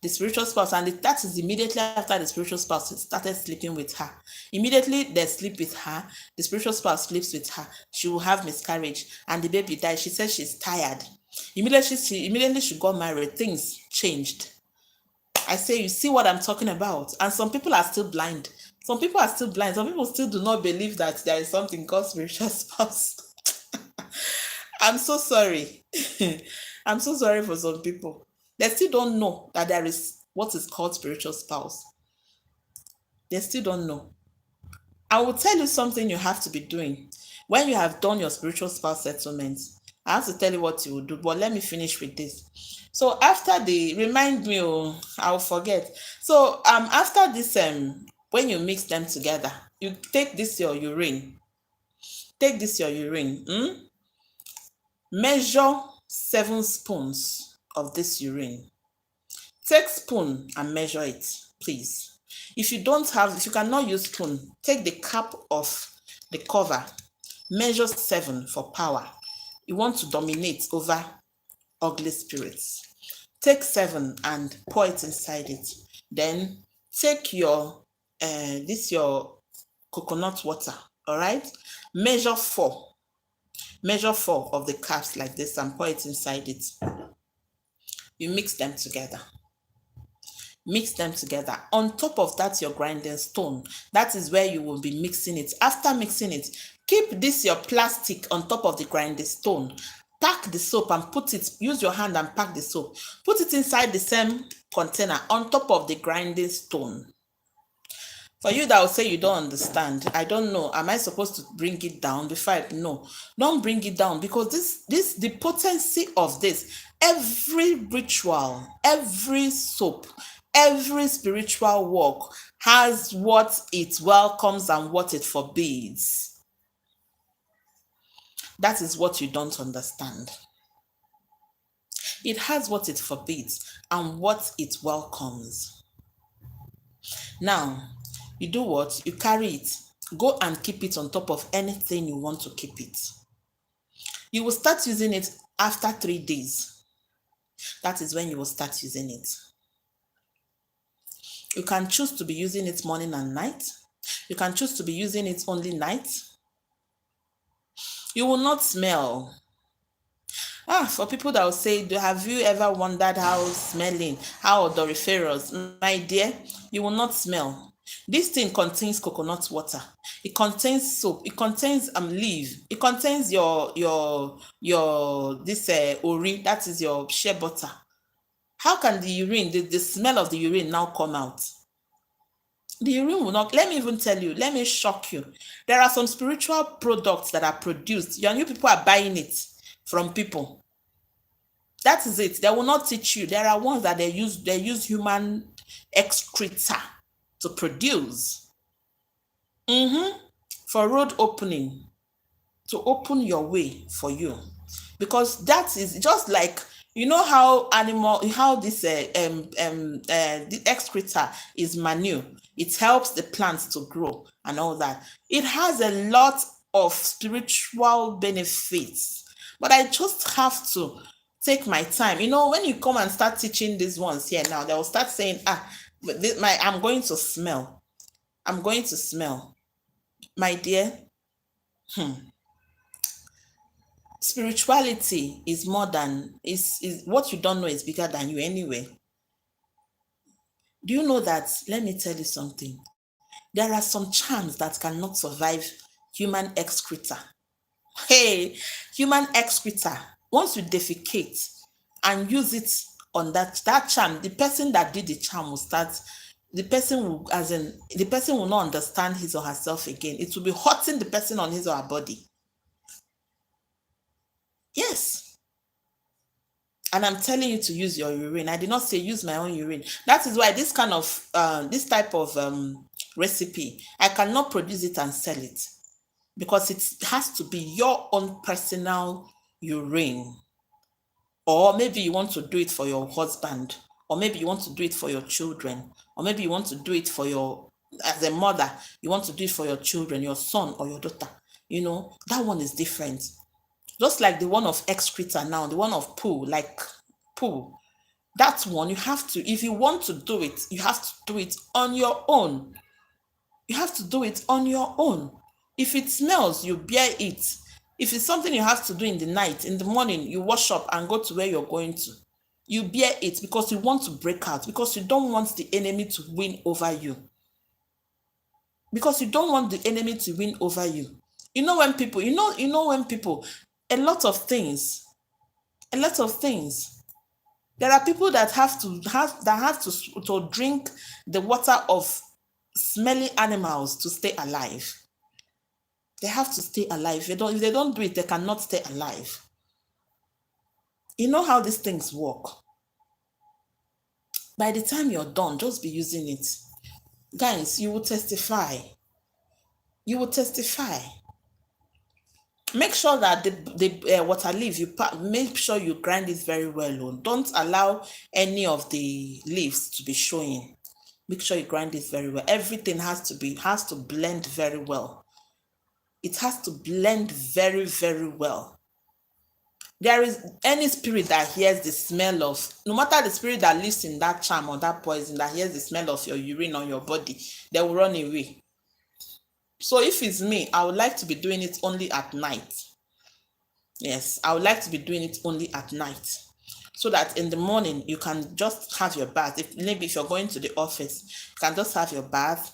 The spiritual spouse, and that is immediately after the spiritual spouse started sleeping with her. Immediately they sleep with her, the spiritual spouse sleeps with her, she will have miscarriage, and the baby died. She says she's tired. Immediately she got married, things changed. I say, you see what I'm talking about? And some people are still blind. Some people are still blind. Some people still do not believe that there is something called spiritual spouse. I'm so sorry. I'm so sorry for some people. They still don't know that there is what is called spiritual spouse. They still don't know. I will tell you something you have to be doing. When you have done your spiritual spouse settlement, I have to tell you what you will do, but let me finish with this. So after remind me, oh, I'll forget. So after this, when you mix them together, you take this your urine. Take this your urine. Measure 7 spoons of this urine. Take spoon and measure it, please. If you cannot use spoon, take the cap of the cover. Measure 7 for power. You want to dominate over ugly spirits. Take 7 and pour it inside it. Then take your coconut water. All right. Measure 4. Measure 4 of the cups like this and pour it inside it. You mix them together. Mix them together. On top of that, your grinding stone. That is where you will be mixing it. After mixing it, keep this your plastic on top of the grinding stone. Pack the soap and put it, use your hand and pack the soap. Put it inside the same container on top of the grinding stone. For you that will say you don't understand, I don't know. Am I supposed to bring it down before no, don't bring it down, because the potency of this, every ritual, every soap, every spiritual work has what it welcomes and what it forbids. That is what you don't understand. It has what it forbids and what it welcomes. Now, you do what? You carry it. Go and keep it on top of anything you want to keep it. You will start using it after 3 days. That is when you will start using it. You can choose to be using it morning and night. You can choose to be using it only night. You will not smell. For people that will say, have you ever wondered how odoriferous? My dear, you will not smell. This thing contains coconut water. It contains soap. It contains leaf. It contains your this ori, that is your shea butter. How can the urine, the smell of the urine now come out? The urine will not. Let me even tell you, let me shock you. There are some spiritual products that are produced, and you people are buying it from people. That is it. They will not teach you. There are ones that they use human excreta to produce. For road opening, to open your way for you. Because that is just like, you know how this the excreta is manure. It helps the plants to grow and all that. It has a lot of spiritual benefits. But I just have to take my time. When you come and start teaching these ones here now, they will start saying, I'm going to smell. I'm going to smell. My dear, spirituality is more than, is what you don't know is bigger than you anyway. Do you know that? Let me tell you something. There are some charms that cannot survive human excreta. Hey, human excreta. Once you defecate and use it on that charm, the person that did the charm will start. The person will, as in, the person will not understand his or herself again. It will be hurting the person on his or her body. Yes. And I'm telling you to use your urine. I did not say use my own urine. That is why this type of recipe, I cannot produce it and sell it because it has to be your own personal urine. Or maybe you want to do it for your husband, or maybe you want to do it for your children, or maybe you want to do it for your, as a mother, you want to do it for your children, your son or your daughter. That one is different. Just like the one of excreta now, the one of poo, like poo. That one, you have to, if you want to do it, you have to do it on your own. You have to do it on your own. If it smells, you bear it. If it's something you have to do in the night, in the morning, you wash up and go to where you're going to. You bear it because you want to break out, because you don't want the enemy to win over you. Because you don't want the enemy to win over you. When people, when people, a lot of things, there are people that have to drink the water of smelly animals to stay alive. They have to stay alive. If they don't do it, they cannot stay alive. You know how these things work. By the time you're done, just be using it. Guys, you will testify. You will testify. Make sure that the water leaf, make sure you grind it very well. Don't allow any of the leaves to be showing. Make sure you grind it very well. Everything has to blend very well. It has to blend very, very well. There is any spirit that hears the smell of, no matter the spirit that lives in that charm or that poison, that hears the smell of your urine on your body, they will run away. So if it's me, I would like to be doing it only at night. Yes, I would like to be doing it only at night, so that in the morning you can just have your bath. If you're going to the office, you can just have your bath,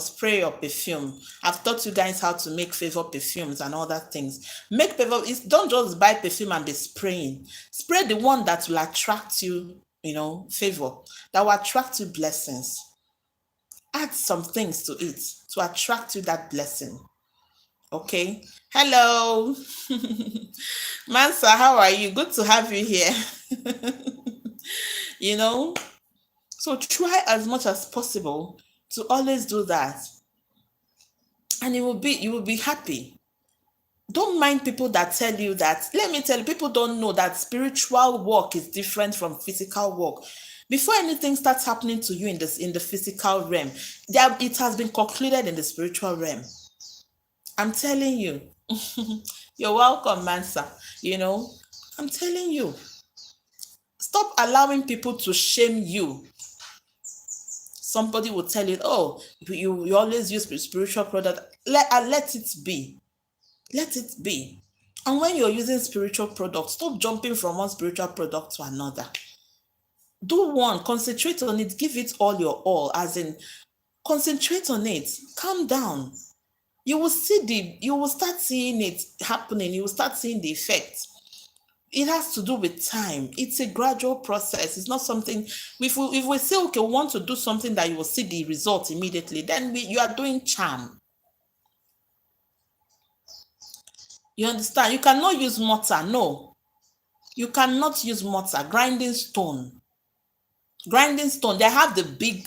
spray your perfume. I've taught you guys how to make favor perfumes and other things. Make favor, don't just buy perfume and be spraying. Spray the one that will attract you, favor, that will attract you blessings. Add some things to it to attract you that blessing. Okay. Hello. Mansa, how are you? Good to have you here. So try as much as possible to always do that. And you will be happy. Don't mind people that tell you that. Let me tell you, people don't know that spiritual work is different from physical work. Before anything starts happening to you in the physical realm, it has been concluded in the spiritual realm. I'm telling you. You're welcome, Mansa. I'm telling you. Stop allowing people to shame you. Somebody will tell you, oh, you always use spiritual product. Let it be. Let it be. And when you're using spiritual products, stop jumping from one spiritual product to another. Do one, concentrate on it, give it all your all, as in concentrate on it. Calm down. You will start seeing it happening. You will start seeing the effect. It has to do with time. It's a gradual process. It's not something, if we say, okay, we want to do something that you will see the result immediately, then you are doing charm. You understand? You cannot use mortar. No. You cannot use mortar. Grinding stone. They have the big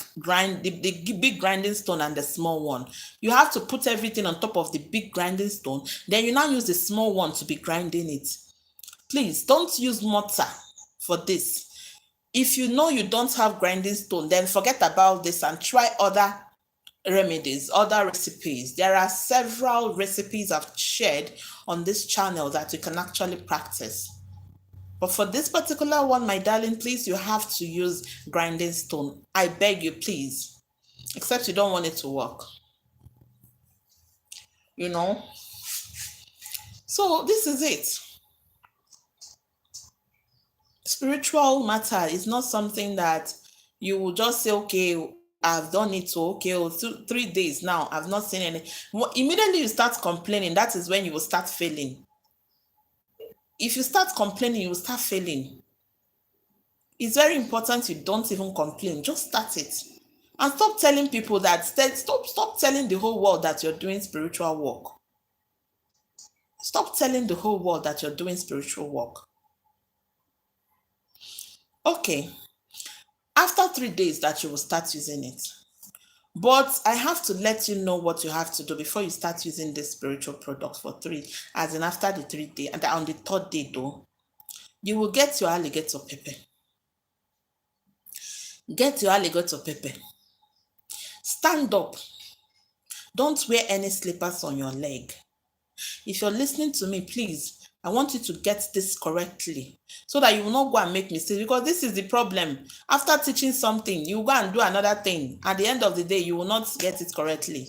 big grinding stone and the small one. You have to put everything on top of the big grinding stone. Then you now use the small one to be grinding it. Please don't use mortar for this. If you know you don't have grinding stone, then forget about this and try other remedies, other recipes. There are several recipes I've shared on this channel that you can actually practice. But for this particular one, my darling, please, you have to use grinding stone. I beg you, please. Except you don't want it to work. So this is it. Spiritual matter is not something that, You will just say, okay, I've done it, so okay, 3 days now, I've not seen any. Immediately you start complaining, that is when you will start failing. If you start complaining, you will start failing. It's very important you don't even complain. Just start it. And stop telling people that, stop telling the whole world that you're doing spiritual work. Stop telling the whole world that you're doing spiritual work. Okay. After 3 days that you will start using it. But I have to let you know what you have to do before you start using this spiritual product for 3, as in after the 3 day, and on the 3rd day though, you will get your alligator pepper. Get your alligator pepper. Stand up. Don't wear any slippers on your leg. If you're listening to me, please, I want you to get this correctly so that you will not go and make mistakes, because this is the problem. After teaching something, you go and do another thing. At the end of the day, you will not get it correctly.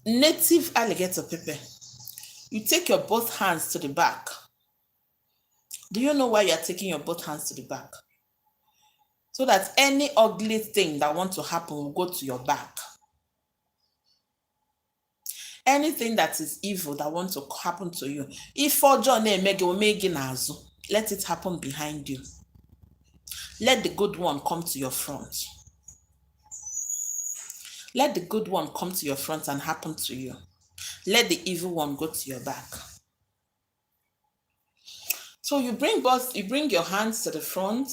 Native alligator pepper. You take your both hands to the back. Do you know why you are taking your both hands to the back? So that any ugly thing that wants to happen will go to your back. Anything that is evil that wants to happen to you, if let it happen behind you. Let the good one come to your front. Let the good one come to your front and happen to you. Let the evil one go to your back. So you bring your hands to the front,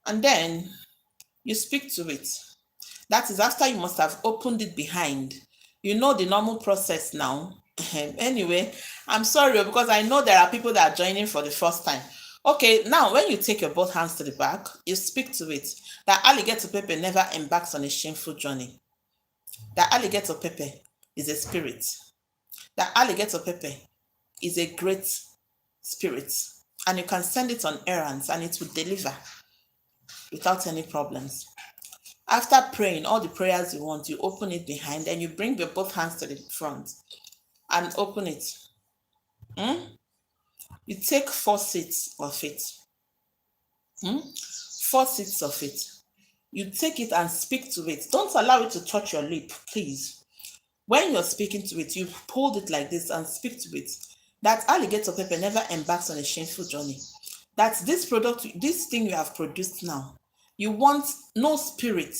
and then you speak to it. That is after you must have opened it behind. You know the normal process now. Anyway, I'm sorry because I know there are people that are joining for the first time. Okay, now when you take your both hands to the back, you speak to it. That alligator pepper never embarks on a shameful journey. That alligator pepper is a spirit. That alligator pepper is a great spirit. And you can send it on errands and it will deliver without any problems. After praying all the prayers you want, you open it behind and you bring your both hands to the front and open it. You take 4 seeds of it. 4 seeds of it. You take it and speak to it. Don't allow it to touch your lip, please. When you're speaking to it, you hold it like this and speak to it. That alligator pepper never embarks on a shameful journey. That this product, this thing you have produced now, you want no spirit,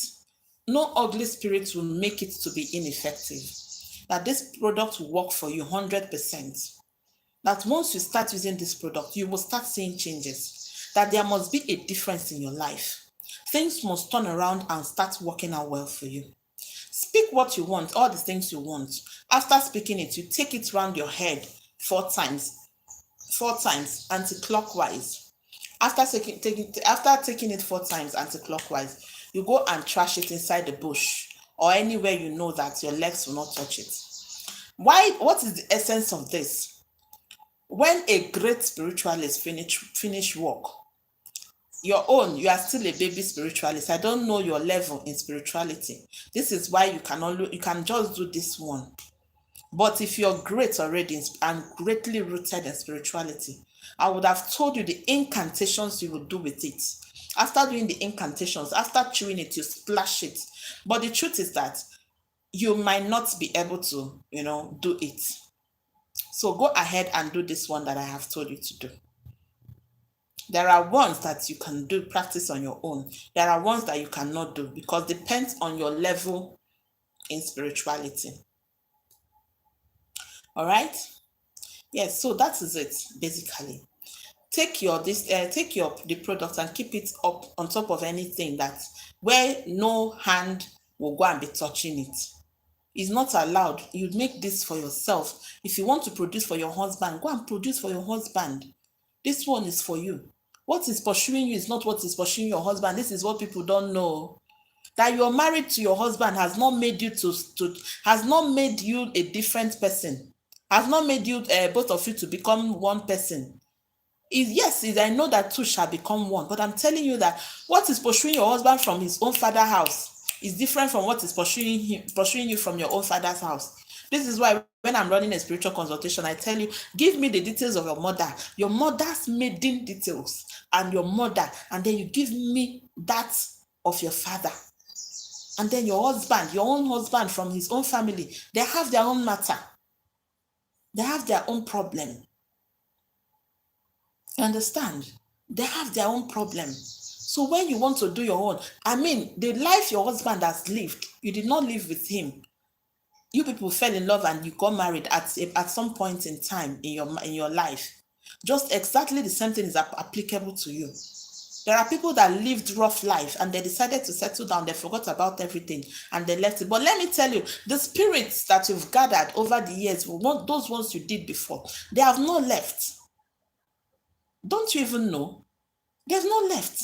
no ugly spirit will make it to be ineffective. That this product will work for you 100%. That once you start using this product, you will start seeing changes. That there must be a difference in your life. Things must turn around and start working out well for you. Speak what you want, all the things you want. After speaking it, you take it around your head 4 times. 4 times anti-clockwise. After taking it 4 times anti-clockwise, you go and trash it inside the bush or anywhere you know that your legs will not touch it. Why? What is the essence of this? When a great spiritualist finish work, your own, you are still a baby spiritualist. I don't know your level in spirituality. This is why you can just do this one. But if you're great already and greatly rooted in spirituality, I would have told you the incantations you would do with it. After doing the incantations, after chewing it, you splash it. But the truth is that you might not be able to, do it. So go ahead and do this one that I have told you to do. There are ones that you can do practice on your own. There are ones that you cannot do because it depends on your level in spirituality. All right? Yes, so that is it basically. Take the product and keep it up on top of anything that where no hand will go and be touching it. It's not allowed. You make this for yourself. If you want to produce for your husband, go and produce for your husband. This one is for you. What is pursuing you is not what is pursuing your husband. This is what people don't know. That you're married to your husband has not made you a different person. Has not made you both of you to become one person. I know that two shall become one, but I'm telling you that what is pursuing your husband from his own father's house is different from what is pursuing you from your own father's house. This is why when I'm running a spiritual consultation, I tell you, give me the details of your mother's maiden details, and your mother, and then you give me that of your father. And then your husband, your own husband from his own family, they have their own matter. They have their own problem. You understand? They have their own problem. So when you want to do your own, I mean, the life your husband has lived, you did not live with him. You people fell in love and you got married at some point in time in your life. Just exactly the same thing is applicable to you. There are people that lived rough life and they decided to settle down. They forgot about everything and they left it. But let me tell you, the spirits that you've gathered over the years, those ones you did before, they have not left. Don't you even know? They've not left.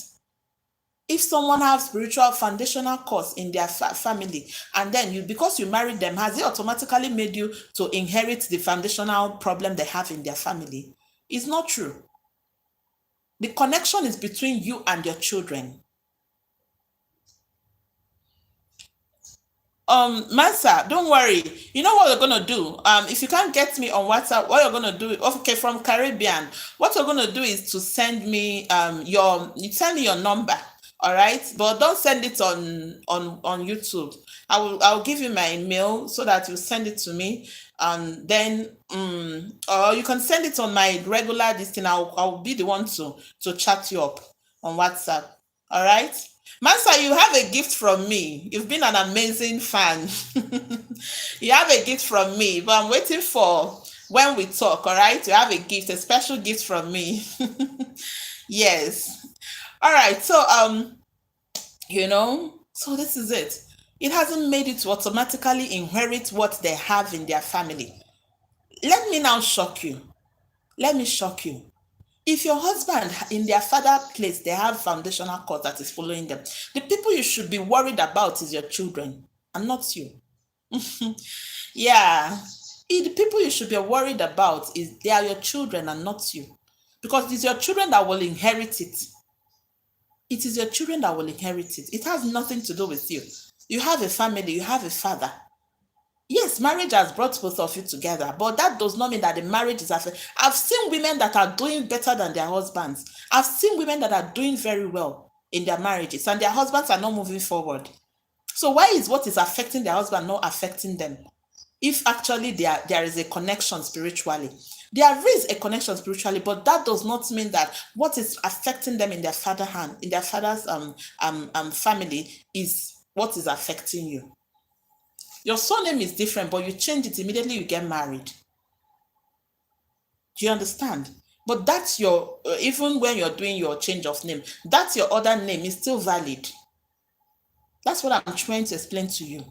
If someone has spiritual foundational cause in their family, and then because you married them, has it automatically made you to inherit the foundational problem they have in their family? It's not true. The connection is between you and your children. Mansa, don't worry. You know what you're gonna do? If you can't get me on WhatsApp, what you're gonna do? Okay, from Caribbean, what you're gonna do is to send me you send me your number, all right? But don't send it on YouTube. I'll give you my email so that you send it to me, and then or you can send it on my regular this thing. I'll be the one to chat you up on WhatsApp. All right. Mansa, you have a gift from me. You've been an amazing fan. You have a gift from me, but I'm waiting for when we talk, all right? You have a gift, a special gift from me. Yes. All right. So, so this is it. It hasn't made it to automatically inherit what they have in their family. Let me now shock you. Let me shock you. If your husband in their father place, they have foundational cause that is following them, the people you should be worried about is your children and not you. Yeah. The people you should be worried about they are your children and not you. Because it's your children that will inherit it. It is your children that will inherit it. It has nothing to do with you. You have a family, you have a father. Yes, marriage has brought both of you together, but that does not mean that the marriage is affected. I've seen women that are doing better than their husbands. I've seen women that are doing very well in their marriages, and their husbands are not moving forward. So why is what is affecting their husband not affecting them? If actually there is a connection spiritually. There is a connection spiritually, but that does not mean that what is affecting them in their father's family is what is affecting you. Your surname is different, but you change it immediately you get married. Do you understand? But that's your, even when you're doing your change of name, that's your other name is still valid. That's what I'm trying to explain to you.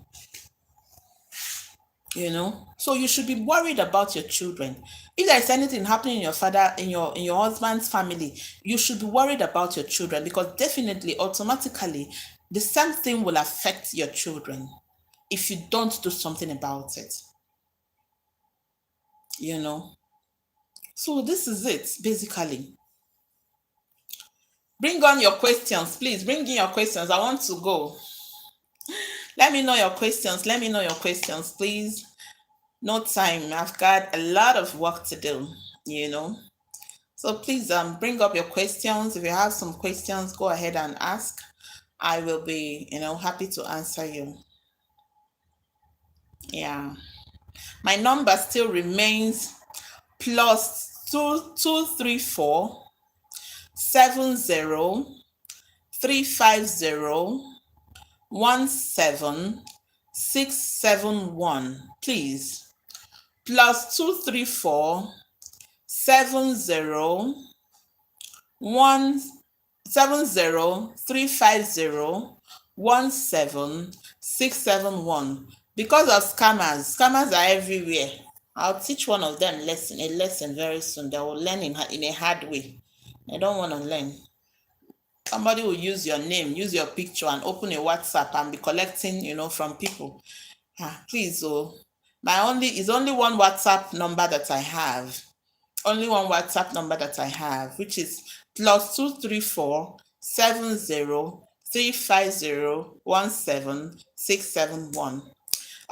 So you should be worried about your children. If there's anything happening in your father, in your husband's family, you should be worried about your children, because definitely, automatically, the same thing will affect your children if you don't do something about it. So this is it, basically. Bring on your questions, please. Bring in your questions. I want to go. Let me know your questions. Let me know your questions, please. No time. I've got a lot of work to do, So please bring up your questions. If you have some questions, go ahead and ask. I will be, happy to answer you. Yeah. My number still remains +2234 70 350 17671. Please. +234 70 350 17671. Because of scammers are everywhere. I'll teach one of them a lesson very soon. They will learn in a hard way. They don't want to learn. Somebody will use your name, use your picture, and open a WhatsApp and be collecting, from people. Please, it's only one WhatsApp number that I have. Only one WhatsApp number that I have, which is +234 70 350 17671.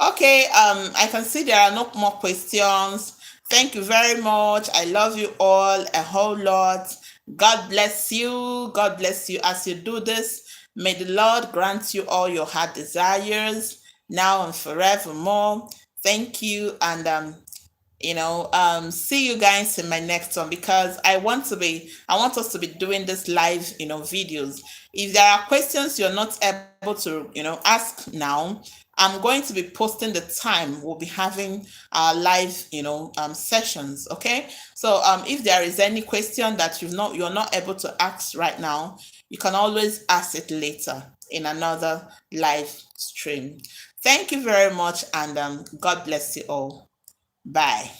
Okay, I can see there are no more questions. Thank you very much. I love you all a whole lot. God bless you. God bless you as you do this. May the Lord grant you all your heart desires now and forevermore. Thank you, and see you guys in my next one, because I want us to be doing this live, videos. If there are questions you're not able to, ask now, I'm going to be posting the time we'll be having our live, sessions. Okay. So if there is any question that you're not able to ask right now, you can always ask it later in another live stream. Thank you very much, and God bless you all. Bye.